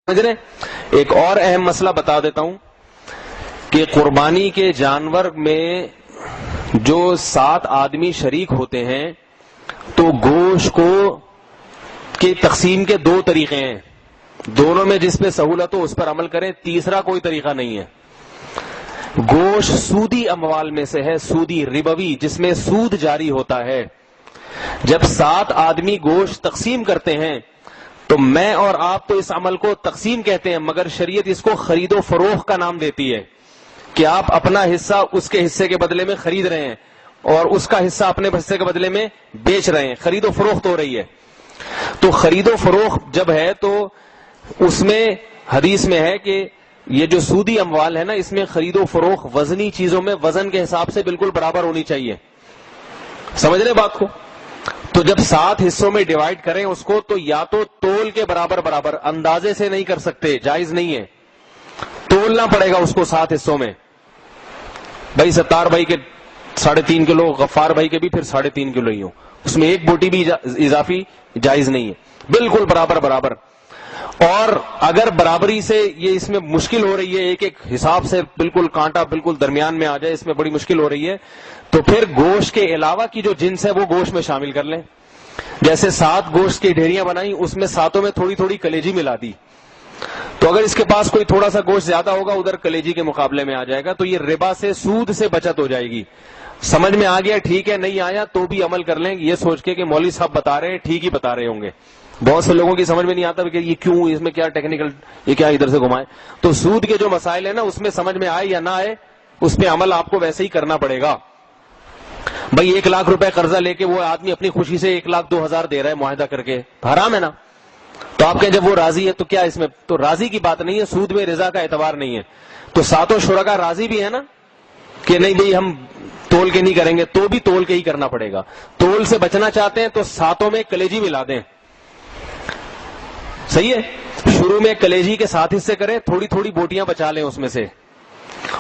سمجھ رہے؟ ایک اور اہم مسئلہ بتا دیتا ہوں کہ قربانی کے جانور میں جو 7 آدمی شریک ہوتے ہیں تو گوشت کو کے تقسیم کے 2 طریقے ہیں. دونوں میں جس پہ سہولت ہو اس پر عمل کریں، تیسرا کوئی طریقہ نہیں ہے. گوشت سودی اموال میں سے ہے، سودی ربوی، جس میں سود جاری ہوتا ہے. جب 7 آدمی گوشت تقسیم کرتے ہیں تو میں اور آپ تو اس عمل کو تقسیم کہتے ہیں، مگر شریعت اس کو خرید و فروخت کا نام دیتی ہے کہ آپ اپنا حصہ اس کے حصے کے بدلے میں خرید رہے ہیں اور اس کا حصہ اپنے حصے کے بدلے میں بیچ رہے ہیں. خرید و فروخت ہو رہی ہے. تو خرید و فروخت جب ہے تو اس میں حدیث میں ہے کہ یہ جو سودی اموال ہے نا، اس میں خرید و فروخت وزنی چیزوں میں وزن کے حساب سے بالکل برابر ہونی چاہیے. سمجھ رہے بات کو؟ تو جب 7 حصوں میں ڈیوائیڈ کریں اس کو تو یا تو تول کے برابر اندازے سے نہیں کر سکتے، جائز نہیں ہے. تولنا پڑے گا اس کو 7 حصوں میں. بھائی ستار بھائی کے 3.5 کلو، غفار بھائی کے بھی پھر 3.5 کلو ہی ہو، اس میں ایک بوٹی بھی اضافی جائز نہیں ہے. بالکل برابر. اور اگر برابری سے یہ اس میں مشکل ہو رہی ہے، ایک حساب سے بالکل کانٹا بالکل درمیان میں آ جائے، اس میں بڑی مشکل ہو رہی ہے، تو پھر گوشت کے علاوہ کی جو جنس ہے وہ گوشت میں شامل کر لیں. جیسے 7 گوشت کی ڈھیریاں بنائیں، اس میں 7 میں تھوڑی کلیجی ملا دی، تو اگر اس کے پاس کوئی تھوڑا سا گوشت زیادہ ہوگا ادھر کلیجی کے مقابلے میں آ جائے گا. تو یہ ربا سے، سود سے بچت ہو جائے گی. سمجھ میں آ گیا؟ ٹھیک ہے. نہیں آیا تو بھی عمل کر لیں، یہ سوچ کے کہ مولوی صاحب بتا رہے ہیں ٹھیک ہی بتا رہے ہوں گے. بہت سے لوگوں کی سمجھ میں نہیں آتا کہ یہ کیوں، اس میں کیا ٹیکنیکل، یہ کیا ادھر سے گھمائے. تو سود کے جو مسائل ہیں نا، اس میں سمجھ میں آئے یا نہ آئے، اس پہ عمل آپ کو ویسے ہی کرنا پڑے گا. بھائی 1 لاکھ روپے قرضہ لے کے وہ آدمی اپنی خوشی سے 1,02,000 دے رہا ہے معاہدہ کر کے، حرام ہے نا. تو آپ کہیں جب وہ راضی ہے تو کیا اس میں تو راضی کی بات نہیں ہے، سود میں رضا کا اعتبار نہیں ہے. تو 7 شرکا راضی بھی ہے نا کہ نہیں بھئی ہم تول کے نہیں کریں گے، تو بھی تول کے ہی کرنا پڑے گا. تول سے بچنا چاہتے ہیں تو 7 میں کلیجی ملا دیں. صحیح ہے؟ شروع میں کلیجی کے 7 حصے کریں، تھوڑی بوٹیاں بچا لیں اس میں سے،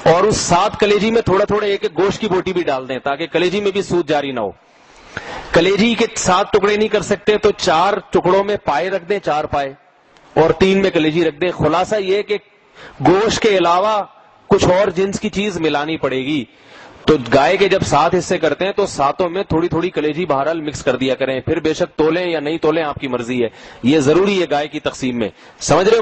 اور اس 7 کلیجی میں تھوڑا ایک گوشت کی بوٹی بھی ڈال دیں تاکہ کلیجی میں بھی سود جاری نہ ہو. کلیجی کے 7 ٹکڑے نہیں کر سکتے تو 4 ٹکڑوں میں پائے رکھ دیں، 4 پائے، اور 3 میں کلیجی رکھ دیں. خلاصہ یہ کہ گوشت کے علاوہ کچھ اور جنس کی چیز ملانی پڑے گی. تو گائے کے جب 7 حصے کرتے ہیں تو 7 میں تھوڑی کلیجی بہرحال مکس کر دیا کریں. پھر بے شک تولیں یا نہیں تولیں آپ کی مرضی ہے، یہ ضروری ہے گائے کی تقسیم میں. سمجھ رہے ہو؟